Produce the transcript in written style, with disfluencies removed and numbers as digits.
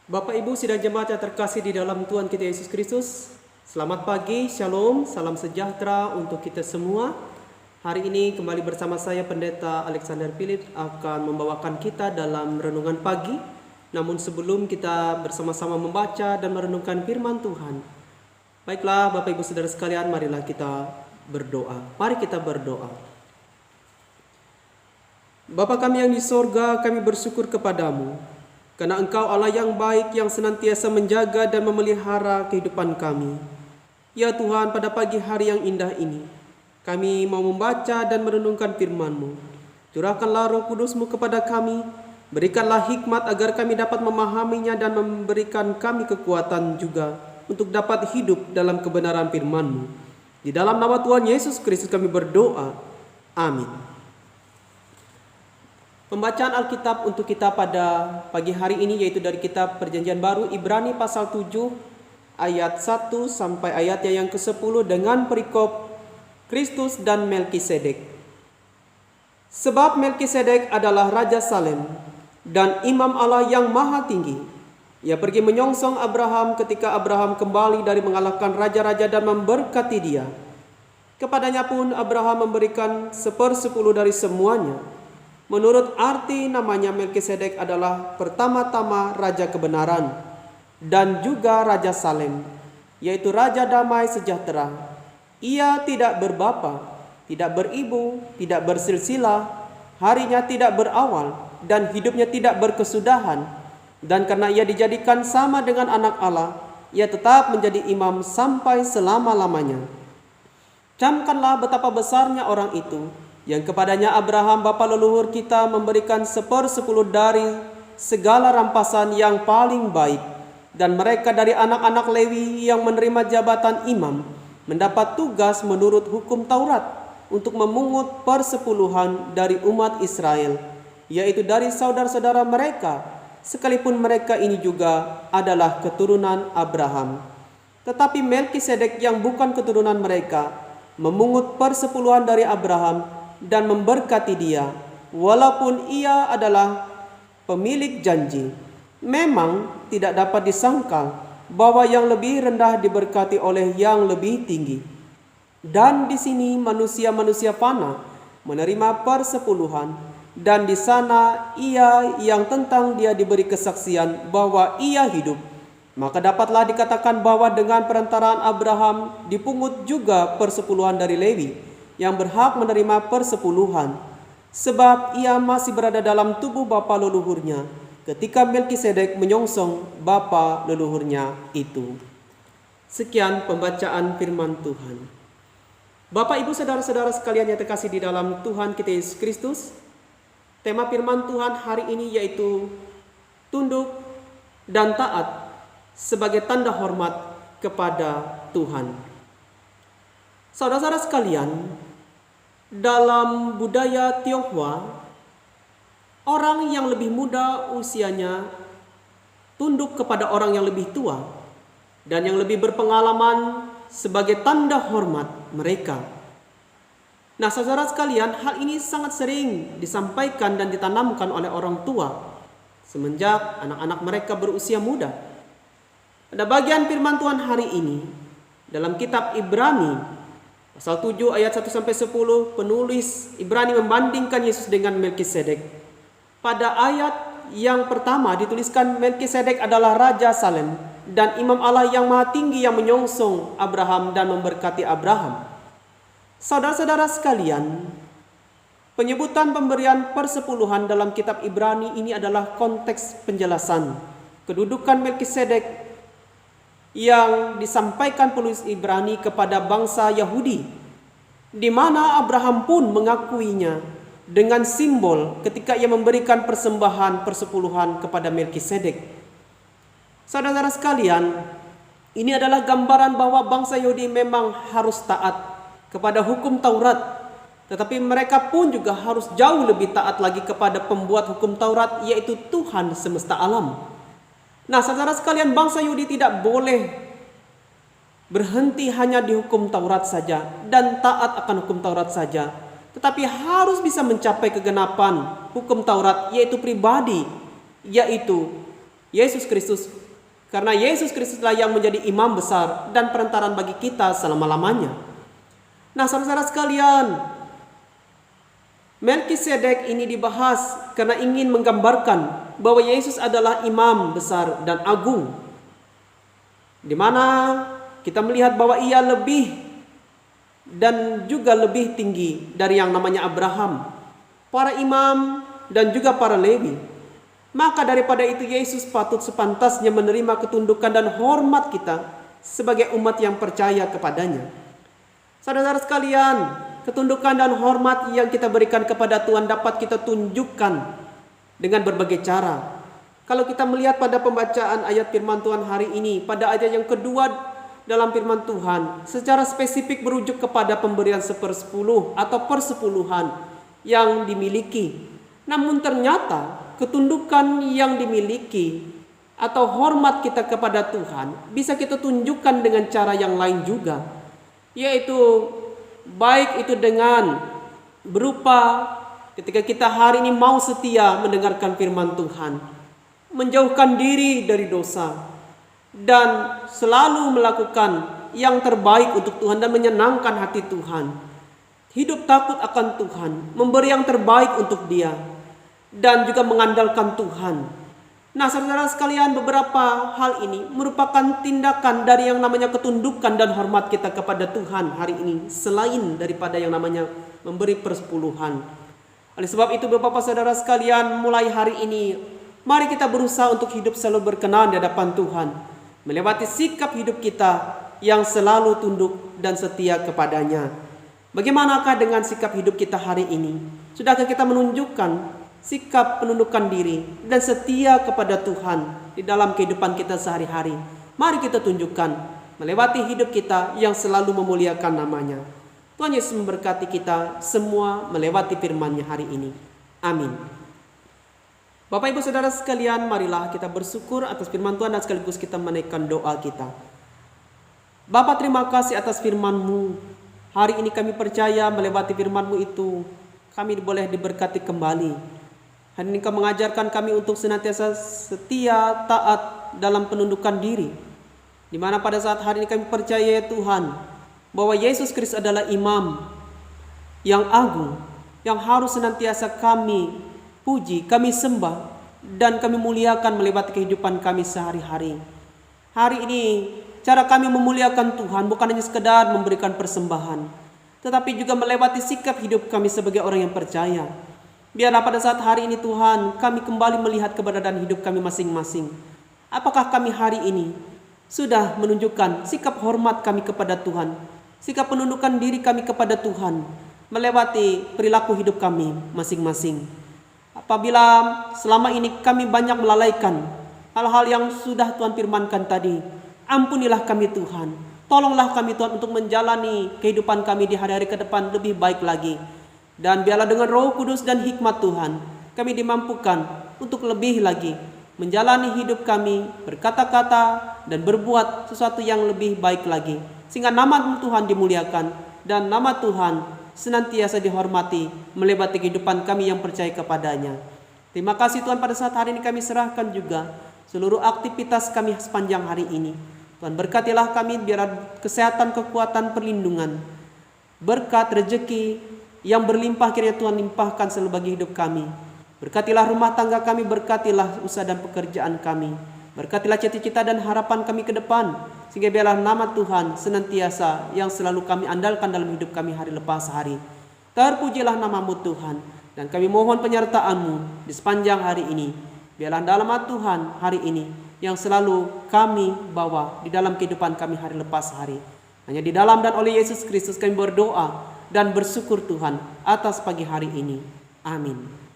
Bapak Ibu sidang jemaat yang terkasih di dalam Tuhan kita Yesus Kristus, selamat pagi, shalom, salam sejahtera untuk kita semua. Hari ini kembali bersama saya Pendeta Alexander Philip akan membawakan kita dalam renungan pagi. Namun sebelum kita bersama-sama membaca dan merenungkan firman Tuhan, baiklah Bapak Ibu Saudara sekalian, marilah kita berdoa. Mari kita berdoa. Bapa kami yang di sorga, kami bersyukur kepadamu karena Engkau Allah yang baik yang senantiasa menjaga dan memelihara kehidupan kami. Ya Tuhan, pada pagi hari yang indah ini, kami mau membaca dan merenungkan firman-Mu. Curahkanlah Roh Kudus-Mu kepada kami, berikanlah hikmat agar kami dapat memahaminya dan memberikan kami kekuatan juga untuk dapat hidup dalam kebenaran firman-Mu. Di dalam nama Tuhan Yesus Kristus kami berdoa. Amin. Pembacaan Alkitab untuk kita pada pagi hari ini yaitu dari kitab Perjanjian Baru Ibrani pasal 7 ayat 1 sampai ayatnya yang ke-10 dengan perikop Kristus dan Melkisedek. Sebab Melkisedek adalah Raja Salem dan Imam Allah yang maha tinggi. Ia pergi menyongsong Abraham ketika Abraham kembali dari mengalahkan raja-raja dan memberkati dia. Kepadanya pun Abraham memberikan 1/10 dari semuanya. Menurut arti namanya Melkisedek adalah pertama-tama Raja Kebenaran dan juga Raja Salem, yaitu Raja Damai Sejahtera. Ia tidak berbapa, tidak beribu, tidak bersilsilah, harinya tidak berawal, dan hidupnya tidak berkesudahan. Dan karena ia dijadikan sama dengan anak Allah, ia tetap menjadi imam sampai selama-lamanya. Camkanlah betapa besarnya orang itu, yang kepadanya Abraham bapa leluhur kita memberikan 1/10 dari segala rampasan yang paling baik, dan mereka dari anak-anak Lewi yang menerima jabatan imam mendapat tugas menurut hukum Taurat untuk memungut persepuluhan dari umat Israel, yaitu dari saudara-saudara mereka, sekalipun mereka ini juga adalah keturunan Abraham. Tetapi Melkisedek yang bukan keturunan mereka memungut persepuluhan dari Abraham dan memberkati dia, walaupun ia adalah pemilik janji. Memang tidak dapat disangkal bahwa yang lebih rendah diberkati oleh yang lebih tinggi. Dan di sini manusia-manusia fana menerima persepuluhan, dan di sana ia yang tentang dia diberi kesaksian bahwa ia hidup. Maka dapatlah dikatakan bahwa dengan perantaraan Abraham dipungut juga persepuluhan dari Lewi yang berhak menerima persepuluhan, sebab ia masih berada dalam tubuh bapa leluhurnya ketika Melkisedek menyongsong bapa leluhurnya itu. Sekian pembacaan firman Tuhan. Bapak Ibu saudara-saudara sekalian yang terkasih di dalam Tuhan kita Yesus Kristus, tema firman Tuhan hari ini yaitu tunduk dan taat sebagai tanda hormat kepada Tuhan. Saudara-saudara sekalian, dalam budaya Tionghoa, orang yang lebih muda usianya tunduk kepada orang yang lebih tua dan yang lebih berpengalaman sebagai tanda hormat mereka. Nah, saudara sekalian, hal ini sangat sering disampaikan dan ditanamkan oleh orang tua semenjak anak-anak mereka berusia muda. Pada bagian firman Tuhan hari ini dalam kitab Ibrani pasal 7 ayat 1-10, penulis Ibrani membandingkan Yesus dengan Melkisedek. Pada ayat yang pertama dituliskan Melkisedek adalah Raja Salem dan Imam Allah yang maha tinggi yang menyongsong Abraham dan memberkati Abraham. Saudara-saudara sekalian, penyebutan pemberian persepuluhan dalam kitab Ibrani ini adalah konteks penjelasan kedudukan Melkisedek yang disampaikan penulis Ibrani kepada bangsa Yahudi, di mana Abraham pun mengakuinya dengan simbol ketika ia memberikan persembahan persepuluhan kepada Melkisedek. Saudara-saudara sekalian, ini adalah gambaran bahwa bangsa Yahudi memang harus taat kepada hukum Taurat, tetapi mereka pun juga harus jauh lebih taat lagi kepada pembuat hukum Taurat, yaitu Tuhan semesta alam. Nah, saudara sekalian, bangsa Yahudi tidak boleh berhenti hanya di hukum Taurat saja dan taat akan hukum Taurat saja, tetapi harus bisa mencapai kegenapan hukum Taurat, yaitu pribadi, yaitu Yesus Kristus. Karena Yesus Kristuslah yang menjadi imam besar dan perantaran bagi kita selama-lamanya. Nah, saudara-saudara sekalian, Melkisedek ini dibahas karena ingin menggambarkan bahwa Yesus adalah imam besar dan agung, di mana kita melihat bahwa ia lebih dan juga lebih tinggi dari yang namanya Abraham, para imam dan juga para Lewi. Maka daripada itu Yesus patut sepantasnya menerima ketundukan dan hormat kita sebagai umat yang percaya kepadanya. Saudara-saudara sekalian, ketundukan dan hormat yang kita berikan kepada Tuhan dapat kita tunjukkan dengan berbagai cara. Kalau kita melihat pada pembacaan ayat firman Tuhan hari ini, pada ayat yang kedua dalam firman Tuhan, secara spesifik merujuk kepada pemberian 1/10 atau persepuluhan yang dimiliki. Namun ternyata ketundukan yang dimiliki atau hormat kita kepada Tuhan bisa kita tunjukkan dengan cara yang lain juga, yaitu baik itu dengan berupa ketika kita hari ini mau setia mendengarkan firman Tuhan, menjauhkan diri dari dosa, dan selalu melakukan yang terbaik untuk Tuhan dan menyenangkan hati Tuhan, hidup takut akan Tuhan, memberi yang terbaik untuk Dia, dan juga mengandalkan Tuhan. Nah, saudara sekalian, beberapa hal ini merupakan tindakan dari yang namanya ketundukan dan hormat kita kepada Tuhan hari ini, selain daripada yang namanya memberi persepuluhan. Oleh sebab itu, Bapak saudara sekalian, mulai hari ini mari kita berusaha untuk hidup selalu berkenan di hadapan Tuhan, melewati sikap hidup kita yang selalu tunduk dan setia kepadanya. Bagaimanakah dengan sikap hidup kita hari ini? Sudahkah kita menunjukkan sikap penundukan diri dan setia kepada Tuhan di dalam kehidupan kita sehari-hari? Mari kita tunjukkan melewati hidup kita yang selalu memuliakan namanya. Tuhan Yesus memberkati kita semua melewati firman-Nya hari ini. Amin. Bapak Ibu Saudara sekalian, marilah kita bersyukur atas firman Tuhan dan sekaligus kita menaikkan doa kita. Bapa, terima kasih atas firman-Mu. Hari ini kami percaya melewati firman-Mu itu kami boleh diberkati kembali. Hari ini Kau mengajarkan kami untuk senantiasa setia, taat dalam penundukan diri. Di mana pada saat hari ini kami percaya ya Tuhan, bahwa Yesus Kristus adalah imam yang agung, yang harus senantiasa kami puji, kami sembah, dan kami muliakan melewati kehidupan kami sehari-hari. Hari ini cara kami memuliakan Tuhan bukan hanya sekedar memberikan persembahan, tetapi juga melewati sikap hidup kami sebagai orang yang percaya. Biarlah pada saat hari ini Tuhan, kami kembali melihat keberadaan hidup kami masing-masing. Apakah kami hari ini sudah menunjukkan sikap hormat kami kepada Tuhan, sikap penundukan diri kami kepada Tuhan, melewati perilaku hidup kami masing-masing. Apabila selama ini kami banyak melalaikan hal-hal yang sudah Tuhan firmankan tadi, ampunilah kami Tuhan. Tolonglah kami Tuhan untuk menjalani kehidupan kami di hari-hari ke depan lebih baik lagi. Dan biarlah dengan Roh Kudus dan hikmat Tuhan, kami dimampukan untuk lebih lagi menjalani hidup kami, berkata-kata dan berbuat sesuatu yang lebih baik lagi, sehingga nama Tuhan dimuliakan dan nama Tuhan senantiasa dihormati melewati kehidupan kami yang percaya kepadanya. Terima kasih Tuhan, pada saat hari ini kami serahkan juga seluruh aktivitas kami sepanjang hari ini. Tuhan berkatilah kami, biar kesehatan, kekuatan, perlindungan, berkat, rezeki yang berlimpah kiranya Tuhan limpahkan selalu bagi hidup kami. Berkatilah rumah tangga kami, berkatilah usaha dan pekerjaan kami, berkatilah cita-cita dan harapan kami ke depan, sehingga biarlah nama Tuhan senantiasa yang selalu kami andalkan dalam hidup kami hari lepas hari. Terpujilah nama-Mu Tuhan, dan kami mohon penyertaan-Mu di sepanjang hari ini. Biarlah dalam Tuhan hari ini yang selalu kami bawa di dalam kehidupan kami hari lepas hari. Hanya di dalam dan oleh Yesus Kristus kami berdoa dan bersyukur Tuhan atas pagi hari ini. Amin.